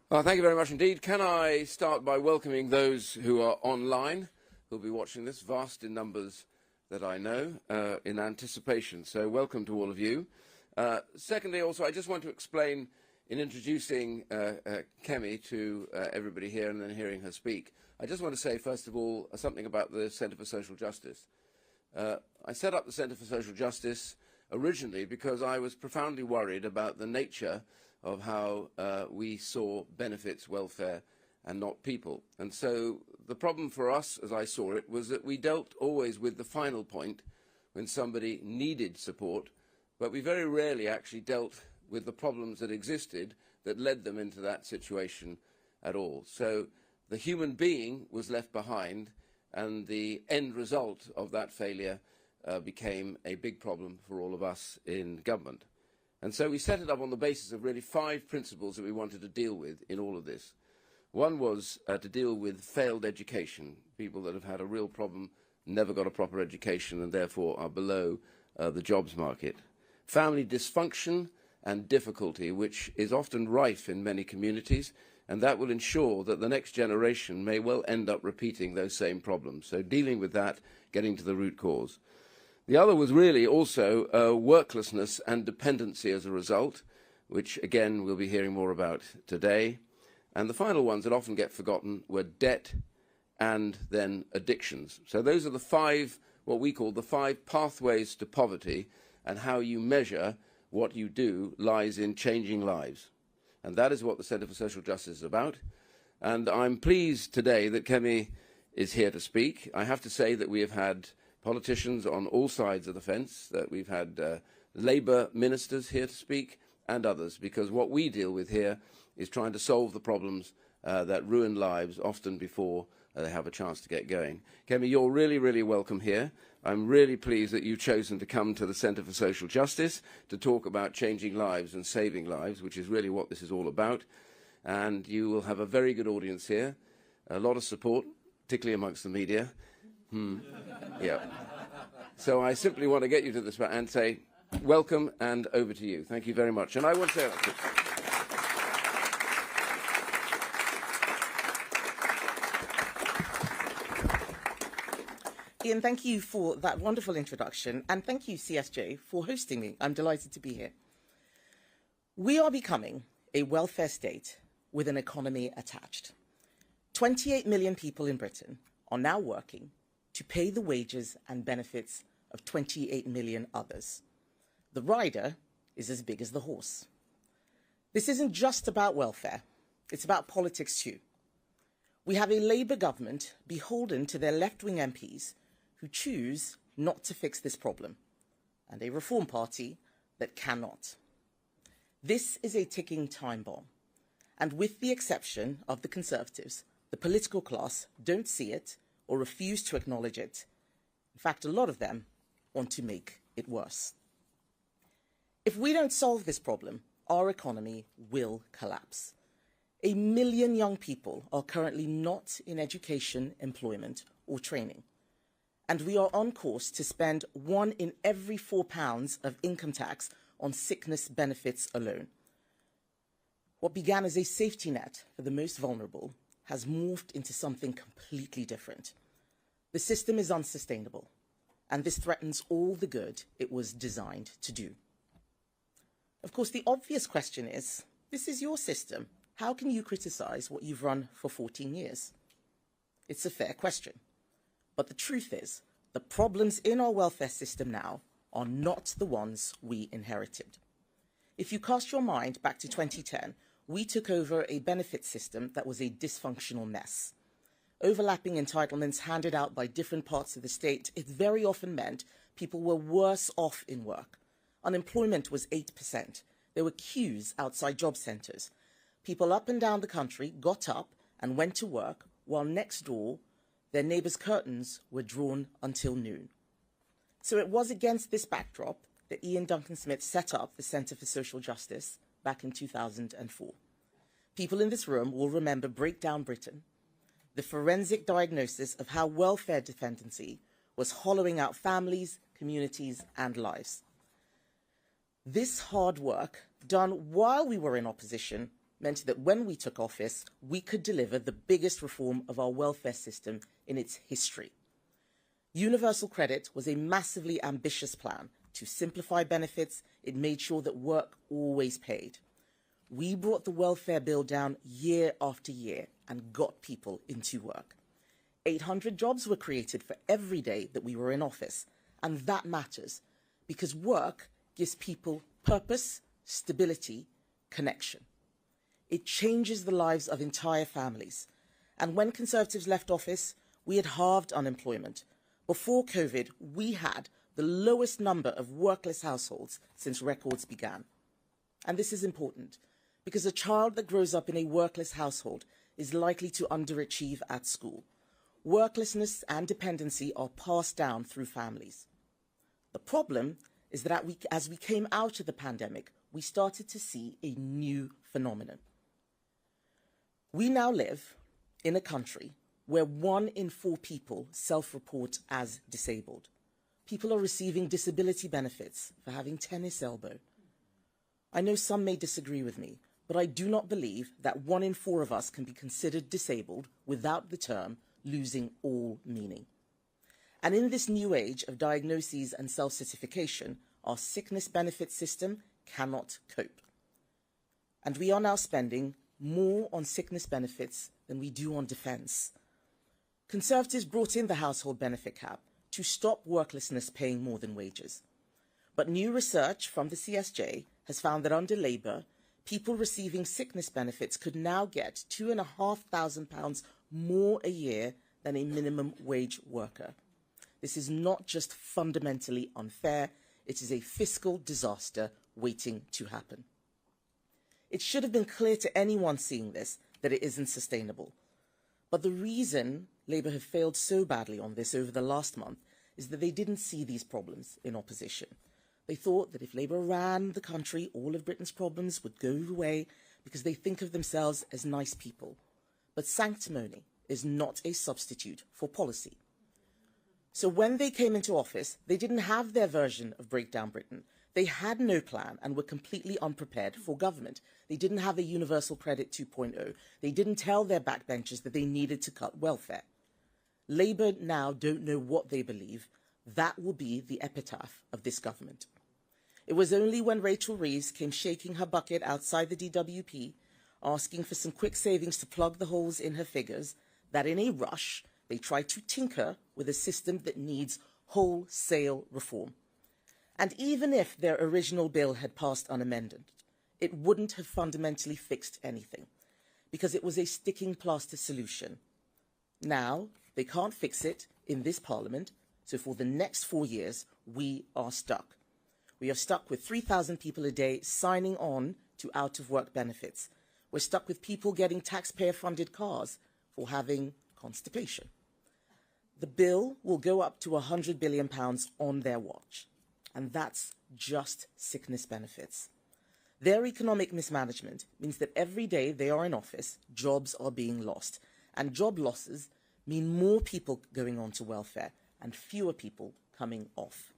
Well, thank you very much indeed. Can I start by welcoming those who are online, who'll be watching this, vast in numbers that I know, in anticipation. So welcome to all of you. Secondly, also, I just want to explain, in introducing Kemi to everybody here and then hearing her speak, I just want to say, first of all, something about the Centre for Social Justice. I set up the Centre for Social Justice originally because I was profoundly worried about the nature of how we saw benefits, welfare, and not people. And so the problem for us, as I saw it, was that we dealt always with the final point when somebody needed support, but we very rarely actually dealt with the problems that existed that led them into that situation at all. So the human being was left behind, and the end result of that failure became a big problem for all of us in government. And so we set it up on the basis of really 5 principles that we wanted to deal with in all of this. One was to deal with failed education, people that have had a real problem, never got a proper education, and therefore are below the jobs market. Family dysfunction and difficulty, which is often rife in many communities, and that will ensure that the next generation may well end up repeating those same problems. So dealing with that, getting to the root cause. The other was really also worklessness and dependency as a result, which again we'll be hearing more about today. And the final ones that often get forgotten were debt and then addictions. So those are the 5, what we call the 5 pathways to poverty, and how you measure what you do lies in changing lives. And that is what the Centre for Social Justice is about. And I'm pleased today that Kemi is here to speak. I have to say that we have had politicians on all sides of the fence, that we've had Labour ministers here to speak and others, because what we deal with here is trying to solve the problems that ruin lives often before they have a chance to get going. Kemi, you're really, really welcome here. I'm really pleased that you've chosen to come to the Centre for Social Justice to talk about changing lives and saving lives, which is really what this is all about. And you will have a very good audience here, a lot of support, particularly amongst the media. Yeah. So I simply want to get you to this and say welcome and over to you. Thank you very much. And I want to say that. Ian, thank you for that wonderful introduction, and thank you, CSJ, for hosting me. I'm delighted to be here. We are becoming a welfare state with an economy attached. 28 million people in Britain are now working to pay the wages and benefits of 28 million others. The rider is as big as the horse. This isn't just about welfare, it's about politics too. We have a Labour government beholden to their left-wing MPs who choose not to fix this problem, and a Reform Party that cannot. This is a ticking time bomb, and with the exception of the Conservatives, the political class don't see it or refuse to acknowledge it. In fact, a lot of them want to make it worse. If we don't solve this problem, our economy will collapse. 1 million young people are currently not in education, employment, or training. And we are on course to spend 1 in every £4 of income tax on sickness benefits alone. What began as a safety net for the most vulnerable has morphed into something completely different. The system is unsustainable, and this threatens all the good it was designed to do. Of course, the obvious question is, this is your system. How can you criticize what you've run for 14 years? It's a fair question. But the truth is, the problems in our welfare system now are not the ones we inherited. If you cast your mind back to 2010, we took over a benefit system that was a dysfunctional mess. Overlapping entitlements handed out by different parts of the state, it very often meant people were worse off in work. Unemployment was 8%. There were queues outside job centres. People up and down the country got up and went to work, while next door, their neighbours' curtains were drawn until noon. So it was against this backdrop that Ian Duncan Smith set up the Centre for Social Justice back in 2004. People in this room will remember Breakdown Britain, the forensic diagnosis of how welfare dependency was hollowing out families, communities, and lives. This hard work, done while we were in opposition, meant that when we took office, we could deliver the biggest reform of our welfare system in its history. Universal credit was a massively ambitious plan to simplify benefits. It made sure that work always paid. We brought the welfare bill down year after year and got people into work. 800 jobs were created for every day that we were in office, and that matters because work gives people purpose, stability, connection. It changes the lives of entire families. And when Conservatives left office, we had halved unemployment. Before COVID, we had the lowest number of workless households since records began. And this is important because a child that grows up in a workless household is likely to underachieve at school. Worklessness and dependency are passed down through families. The problem is that as we came out of the pandemic, we started to see a new phenomenon. We now live in a country where 1 in 4 people self-report as disabled. People are receiving disability benefits for having tennis elbow. I know some may disagree with me, but I do not believe that 1 in 4 of us can be considered disabled without the term losing all meaning. And in this new age of diagnoses and self-certification, our sickness benefit system cannot cope. And we are now spending more on sickness benefits than we do on defence. Conservatives brought in the household benefit cap to stop worklessness paying more than wages. But new research from the CSJ has found that under Labour, people receiving sickness benefits could now get £2,500 more a year than a minimum wage worker. This is not just fundamentally unfair, it is a fiscal disaster waiting to happen. It should have been clear to anyone seeing this that it isn't sustainable. But the reason Labour have failed so badly on this over the last month is that they didn't see these problems in opposition. They thought that if Labour ran the country, all of Britain's problems would go away because they think of themselves as nice people. But sanctimony is not a substitute for policy. So when they came into office, they didn't have their version of Breakdown Britain. They had no plan and were completely unprepared for government. They didn't have a universal credit 2.0. They didn't tell their backbenchers that they needed to cut welfare. Labour now don't know what they believe. That will be the epitaph of this government. It was only when Rachel Reeves came shaking her bucket outside the DWP, asking for some quick savings to plug the holes in her figures, that in a rush, they tried to tinker with a system that needs wholesale reform. And even if their original bill had passed unamended, it wouldn't have fundamentally fixed anything, because it was a sticking plaster solution. Now, they can't fix it in this Parliament, so for the next 4 years, we are stuck. We are stuck with 3,000 people a day signing on to out-of-work benefits. We're stuck with people getting taxpayer-funded cars for having constipation. The bill will go up to £100 billion on their watch, and that's just sickness benefits. Their economic mismanagement means that every day they are in office, jobs are being lost, and job losses mean more people going on to welfare and fewer people coming off.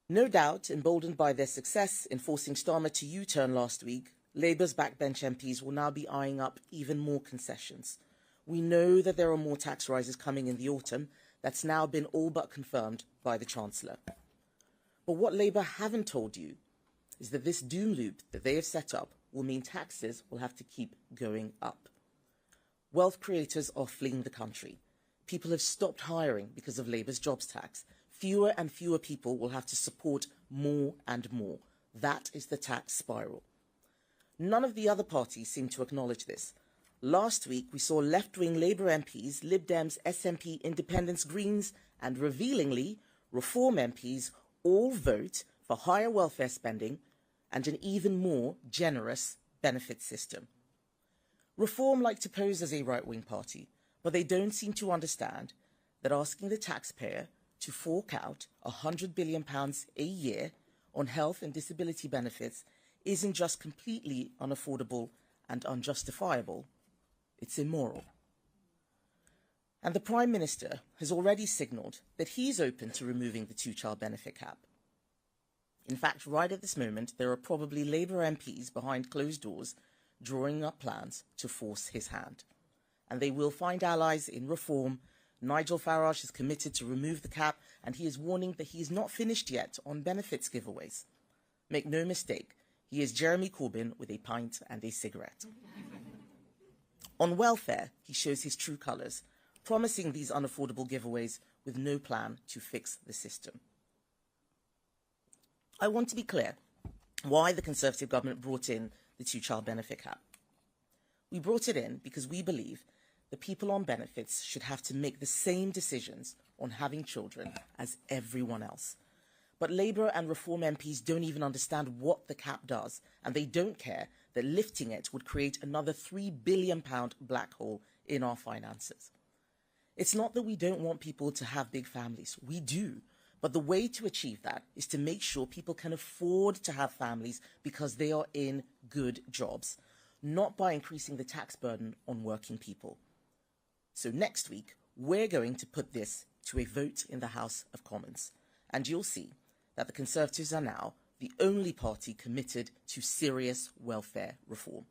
No doubt, emboldened by their success in forcing Starmer to U-turn last week, Labour's backbench MPs will now be eyeing up even more concessions. We know that there are more tax rises coming in the autumn. That's now been all but confirmed by the Chancellor. But what Labour haven't told you is that this doom loop that they have set up will mean taxes will have to keep going up. Wealth creators are fleeing the country. People have stopped hiring because of Labour's jobs tax. Fewer and fewer people will have to support more and more. That is the tax spiral. None of the other parties seem to acknowledge this. Last week, we saw left-wing Labour MPs, Lib Dems, SNP, Independents, Greens, and revealingly, Reform MPs all vote for higher welfare spending and an even more generous benefit system. Reform like to pose as a right-wing party, but they don't seem to understand that asking the taxpayer to fork out £100 billion a year on health and disability benefits isn't just completely unaffordable and unjustifiable, it's immoral. And the Prime Minister has already signalled that he's open to removing the two-child benefit cap. In fact, right at this moment, there are probably Labour MPs behind closed doors drawing up plans to force his hand. And they will find allies in reform. Nigel Farage is committed to remove the cap, and he is warning that he is not finished yet on benefits giveaways. Make no mistake, he is Jeremy Corbyn with a pint and a cigarette. On welfare, he shows his true colours, promising these unaffordable giveaways with no plan to fix the system. I want to be clear why the Conservative government brought in the two-child benefit cap. We brought it in because we believe the people on benefits should have to make the same decisions on having children as everyone else. But Labour and Reform MPs don't even understand what the cap does, and they don't care that lifting it would create another £3 billion black hole in our finances. It's not that we don't want people to have big families. We do. But the way to achieve that is to make sure people can afford to have families because they are in good jobs, not by increasing the tax burden on working people. So next week, we're going to put this to a vote in the House of Commons, and you'll see that the Conservatives are now the only party committed to serious welfare reform.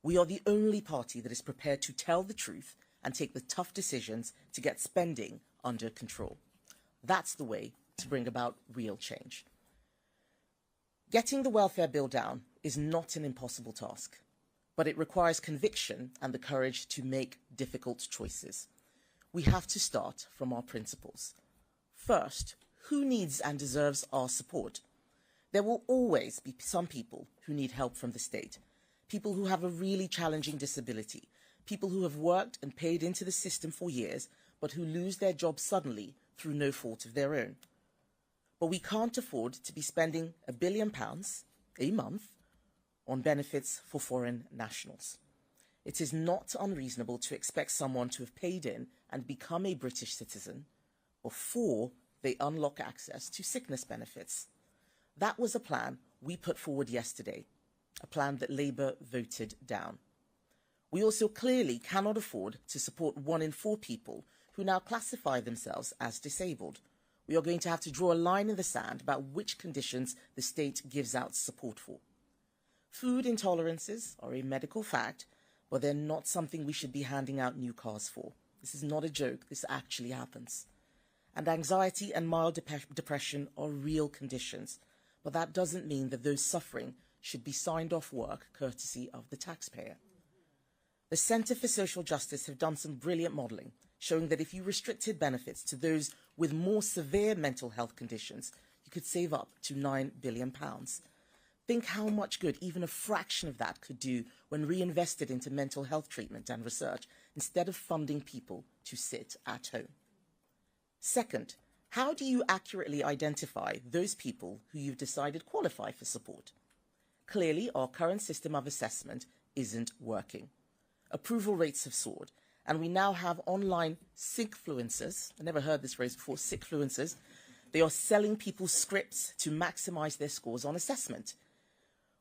We are the only party that is prepared to tell the truth and take the tough decisions to get spending under control. That's the way to bring about real change. Getting the welfare bill down is not an impossible task, but it requires conviction and the courage to make difficult choices. We have to start from our principles. First, who needs and deserves our support? There will always be some people who need help from the state, people who have a really challenging disability, people who have worked and paid into the system for years, but who lose their jobs suddenly through no fault of their own. But we can't afford to be spending £1 billion a month on benefits for foreign nationals. It is not unreasonable to expect someone to have paid in and become a British citizen before they unlock access to sickness benefits. That was a plan we put forward yesterday, a plan that Labour voted down. We also clearly cannot afford to support 1 in 4 people who now classify themselves as disabled. We are going to have to draw a line in the sand about which conditions the state gives out support for. Food intolerances are a medical fact, but they're not something we should be handing out new cars for. This is not a joke, this actually happens. And anxiety and mild depression are real conditions, but that doesn't mean that those suffering should be signed off work courtesy of the taxpayer. The Centre for Social Justice have done some brilliant modelling, showing that if you restricted benefits to those with more severe mental health conditions, you could save up to £9 billion. Think how much good even a fraction of that could do when reinvested into mental health treatment and research, instead of funding people to sit at home. Second, how do you accurately identify those people who you've decided qualify for support? Clearly, our current system of assessment isn't working. Approval rates have soared, and we now have online sickfluencers. I never heard this phrase before, sickfluencers. They are selling people scripts to maximise their scores on assessment.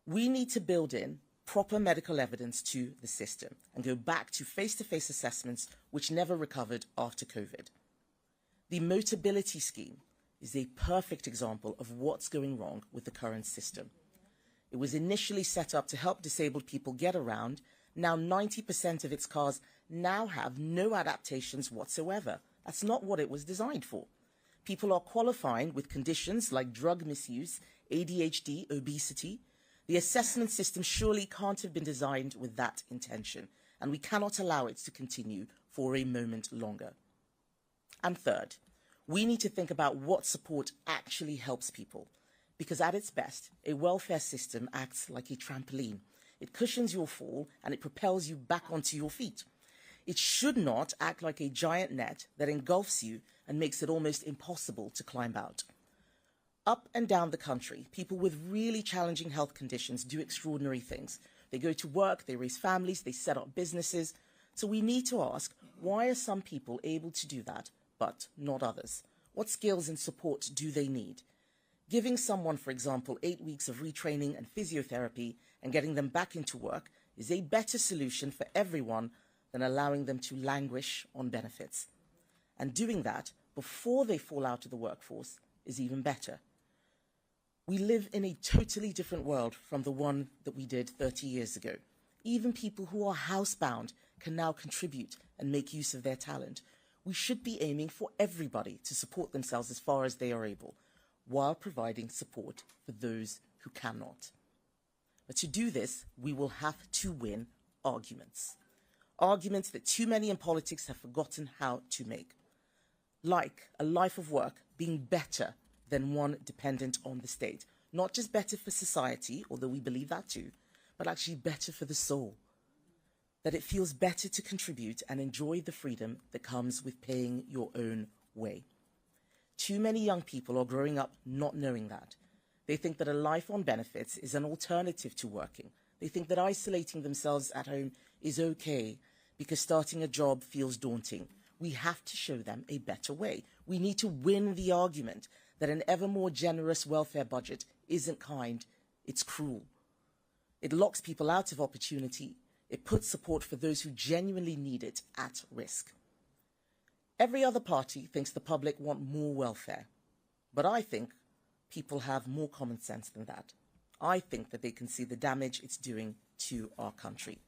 We need to build in proper medical evidence to the system and go back to face-to-face assessments which never recovered after COVID. The Motability Scheme is a perfect example of what's going wrong with the current system. It was initially set up to help disabled people get around. Now 90% of its cars now have no adaptations whatsoever. That's not what it was designed for. People are qualifying with conditions like drug misuse, ADHD, obesity. The assessment system surely can't have been designed with that intention, and we cannot allow it to continue for a moment longer. And third, we need to think about what support actually helps people, because at its best, a welfare system acts like a trampoline. It cushions your fall and it propels you back onto your feet. It should not act like a giant net that engulfs you and makes it almost impossible to climb out. Up and down the country, people with really challenging health conditions do extraordinary things. They go to work, they raise families, they set up businesses. So we need to ask, why are some people able to do that, but not others? What skills and support do they need? Giving someone, for example, 8 weeks of retraining and physiotherapy and getting them back into work is a better solution for everyone than allowing them to languish on benefits. And doing that before they fall out of the workforce is even better. We live in a totally different world from the one that we did 30 years ago. Even people who are housebound can now contribute and make use of their talent. We should be aiming for everybody to support themselves as far as they are able, while providing support for those who cannot. But to do this, we will have to win arguments. Arguments that too many in politics have forgotten how to make. Like a life of work being better than one dependent on the state. Not just better for society, although we believe that too, but actually better for the soul. That it feels better to contribute and enjoy the freedom that comes with paying your own way. Too many young people are growing up not knowing that. They think that a life on benefits is an alternative to working. They think that isolating themselves at home is okay because starting a job feels daunting. We have to show them a better way. We need to win the argument that an ever more generous welfare budget isn't kind, it's cruel. It locks people out of opportunity. It puts support for those who genuinely need it at risk. Every other party thinks the public want more welfare, but I think people have more common sense than that. I think that they can see the damage it's doing to our country.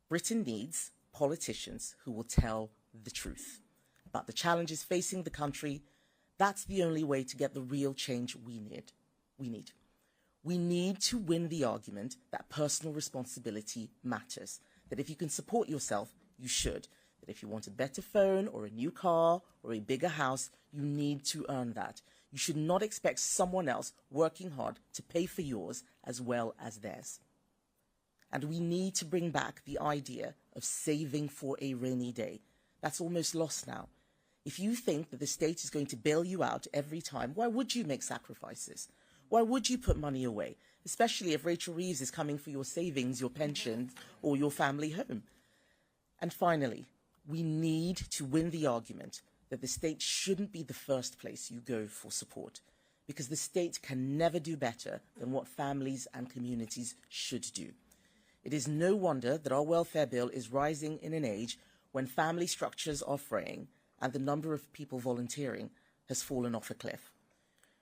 Britain needs politicians who will tell the truth about the challenges facing the country. That's the only way to get the real change we need. We need to win the argument that personal responsibility matters, that if you can support yourself, you should, that if you want a better phone or a new car or a bigger house, you need to earn that. You should not expect someone else working hard to pay for yours as well as theirs. And we need to bring back the idea of saving for a rainy day. That's almost lost now. If you think that the state is going to bail you out every time, why would you make sacrifices? Why would you put money away, especially if Rachel Reeves is coming for your savings, your pension, or your family home? And finally, we need to win the argument that the state shouldn't be the first place you go for support, because the state can never do better than what families and communities should do. It is no wonder that our welfare bill is rising in an age when family structures are fraying and the number of people volunteering has fallen off a cliff.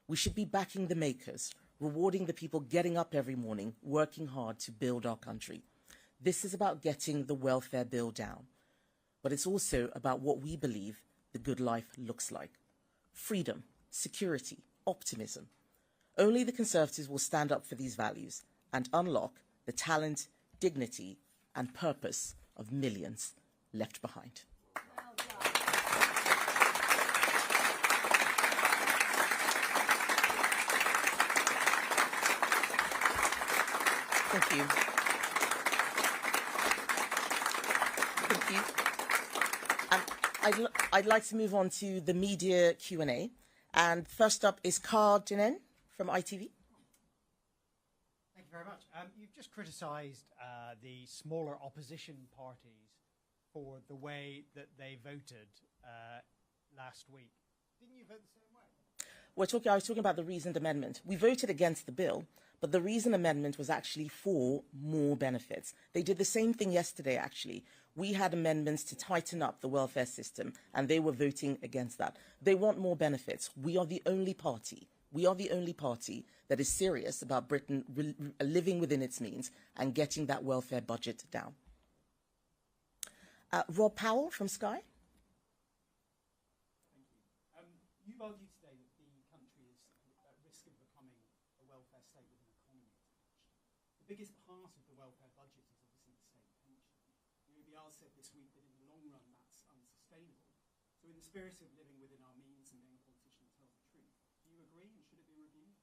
We should be backing the makers, rewarding the people getting up every morning, working hard to build our country. This is about getting the welfare bill down, but it's also about what we believe the good life looks like. Freedom, security, optimism. Only the Conservatives will stand up for these values and unlock the talent, dignity, and purpose of millions left behind. Thank you. Thank you. I'd like to move on to the media Q&A. And first up is Carl Dinen from ITV. Thank you very much. You've just criticised the smaller opposition parties for the way that they voted last week. Didn't you vote the same way? I was talking about the reasoned amendment. We voted against the bill, but the reasoned amendment was actually for more benefits. They did the same thing yesterday, actually. We had amendments to tighten up the welfare system, and they were voting against that. They want more benefits. We are the only party. We are the only party that is serious about Britain living within its means and getting that welfare budget down. Rob Powell from Sky. Thank you. You've argued today that the country is at risk of becoming a welfare state with an economy attached. The biggest part of the welfare budget is obviously the state pension. UBR said this week that in the long run that's unsustainable. So in the spirit of living within our means and being a politician that tells the truth, do you agree and should it be reviewed?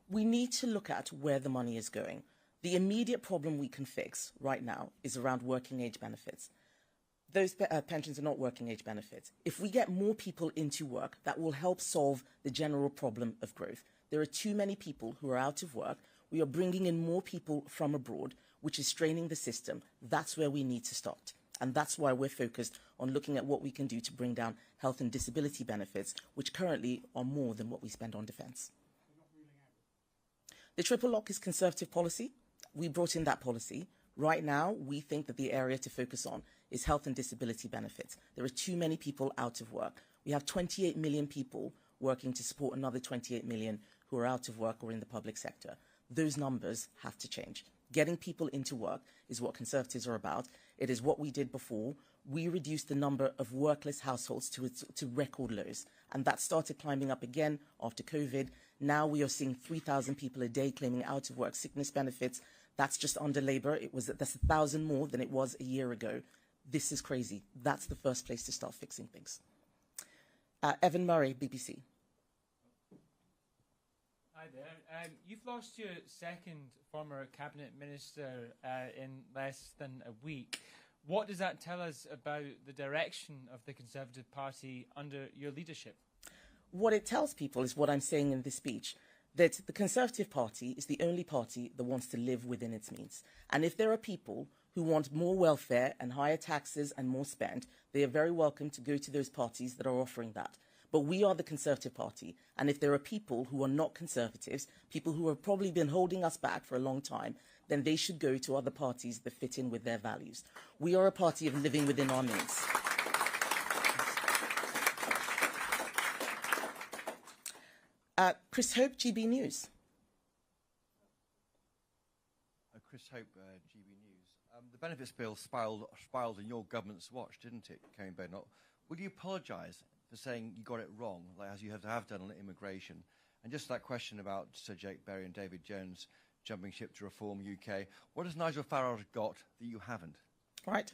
We need to look at where the money is going. The immediate problem we can fix right now is around working age benefits. Those pensions are not working age benefits. If we get more people into work, that will help solve the general problem of growth. There are too many people who are out of work. We are bringing in more people from abroad, which is straining the system. That's where we need to start. And that's why we're focused on looking at what we can do to bring down health and disability benefits, which currently are more than what we spend on defence. The triple lock is Conservative policy. We brought in that policy. Right now, we think that the area to focus on is health and disability benefits. There are too many people out of work. We have 28 million people working to support another 28 million who are out of work or in the public sector. Those numbers have to change. Getting people into work is what Conservatives are about. It is what we did before. We reduced the number of workless households to record lows, and that started climbing up again after COVID. Now we are seeing 3,000 people a day claiming out of work sickness benefits. That's just under Labour. That's 1,000 more than it was a year ago. This is crazy. That's the first place to start fixing things. Evan Murray, BBC. Hi there. You've lost your second former cabinet minister in less than a week. What does that tell us about the direction of the Conservative Party under your leadership? What it tells people is what I'm saying in this speech, that the Conservative Party is the only party that wants to live within its means. And if there are people who want more welfare and higher taxes and more spend, they are very welcome to go to those parties that are offering that. But we are the Conservative Party, and if there are people who are not Conservatives, people who have probably been holding us back for a long time, then they should go to other parties that fit in with their values. We are a party of living within our means. Chris Hope, GBNews. Chris Hope, GBNews. The benefits bill spiraled on your government's watch, didn't it, Kemi Badenoch? Will you apologise for saying you got it wrong, like as you have done on immigration? And just that question about Sir Jake Berry and David Jones jumping ship to reform UK, what has Nigel Farage got that you haven't? Right.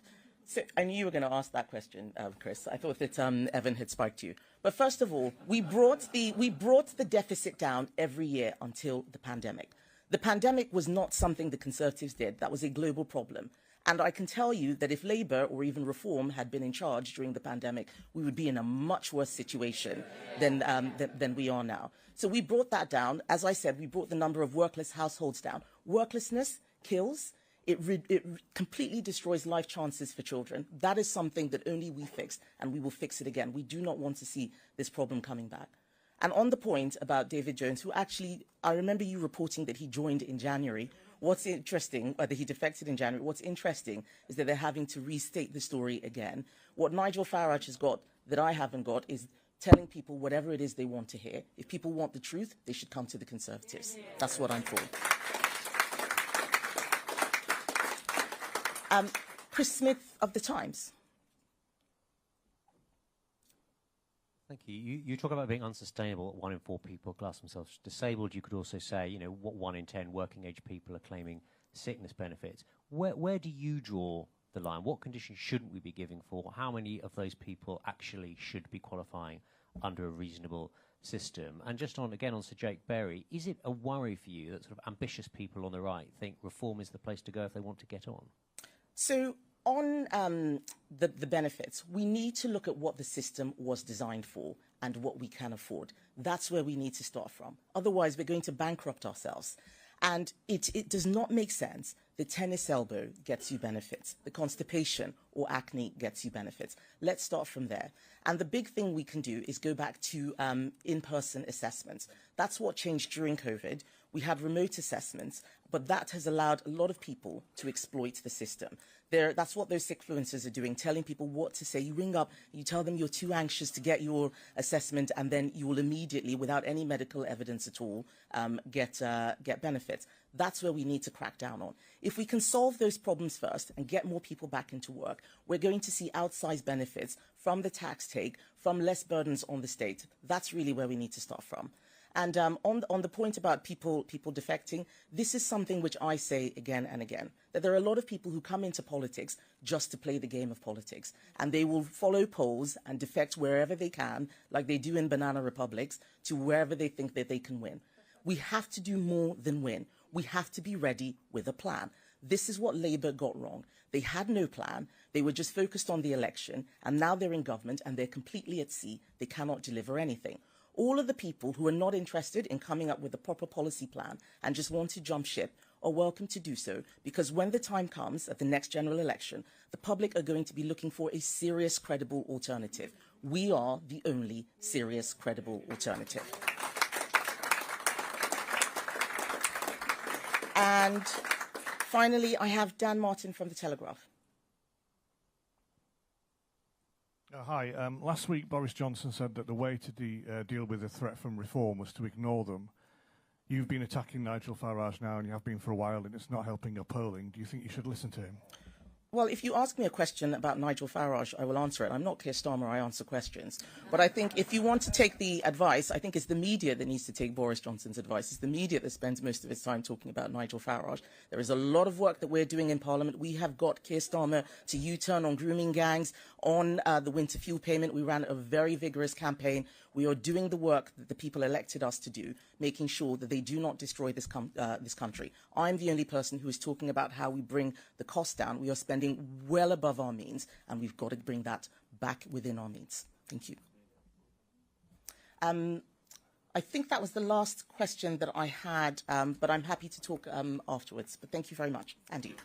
So I knew you were going to ask that question, Chris. I thought that Evan had spiked you. But first of all, we brought the deficit down every year until the pandemic. The pandemic was not something the Conservatives did. That was a global problem. And I can tell you that if Labour or even Reform had been in charge during the pandemic, we would be in a much worse situation than we are now. So we brought that down. As I said, we brought the number of workless households down. Worklessness kills. It completely destroys life chances for children. That is something that only we fixed, and we will fix it again. We do not want to see this problem coming back. And on the point about David Jones, who actually, I remember you reporting that he joined in January. What's interesting, whether he defected in January, what's interesting is that they're having to restate the story again. What Nigel Farage has got that I haven't got is telling people whatever it is they want to hear. If people want the truth, they should come to the Conservatives. That's what I'm for. Chris Smith of The Times. Thank you. You talk about being unsustainable. 1 in 4 people class themselves disabled. You could also say, you know, what 1 in 10 working age people are claiming sickness benefits. Where do you draw the line? What conditions shouldn't we be giving for? How many of those people actually should be qualifying under a reasonable system? And just on Sir Jake Berry, is it a worry for you that sort of ambitious people on the right think reform is the place to go if they want to get on? So on the benefits, we need to look at what the system was designed for and what we can afford. That's where we need to start from. Otherwise, we're going to bankrupt ourselves. And it does not make sense. The tennis elbow gets you benefits. The constipation or acne gets you benefits. Let's start from there. And the big thing we can do is go back to in-person assessments. That's what changed during COVID. We had remote assessments, but that has allowed a lot of people to exploit the system. That's what those sickfluencers are doing, telling people what to say. You ring up, you tell them you're too anxious to get your assessment, and then you will immediately, without any medical evidence at all, get benefits. That's where we need to crack down on. If we can solve those problems first and get more people back into work, we're going to see outsized benefits from the tax take, from less burdens on the state. That's really where we need to start from. And on the point about people defecting, this is something which I say again and again, that there are a lot of people who come into politics just to play the game of politics. And they will follow polls and defect wherever they can, like they do in banana republics, to wherever they think that they can win. We have to do more than win. We have to be ready with a plan. This is what Labour got wrong. They had no plan. They were just focused on the election. And now they're in government and they're completely at sea. They cannot deliver anything. All of the people who are not interested in coming up with a proper policy plan and just want to jump ship are welcome to do so, because when the time comes at the next general election, the public are going to be looking for a serious, credible alternative. We are the only serious, credible alternative. And finally, I have Dan Martin from The Telegraph. Hi. Last week, Boris Johnson said that the way to deal with the threat from reform was to ignore them. You've been attacking Nigel Farage now, and you have been for a while, and it's not helping your polling. Do you think you should listen to him? Well, if you ask me a question about Nigel Farage, I will answer it. I'm not Keir Starmer, I answer questions. But I think if you want to take the advice, I think it's the media that needs to take Boris Johnson's advice. It's the media that spends most of its time talking about Nigel Farage. There is a lot of work that we're doing in Parliament. We have got Keir Starmer to U-turn on grooming gangs, on the winter fuel payment. We ran a very vigorous campaign. We are doing the work that the people elected us to do, making sure that they do not destroy this country. I'm the only person who is talking about how we bring the cost down. We are spending well above our means, and we've got to bring that back within our means. Thank you. I think that was the last question that I had, but I'm happy to talk afterwards. But thank you very much. Andy.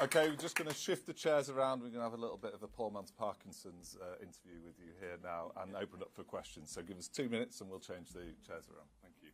Okay, we're just going to shift the chairs around. We're going to have a little bit of a poor man's Parkinson's interview with you here now and open up for questions. So give us 2 minutes and we'll change the chairs around. Thank you.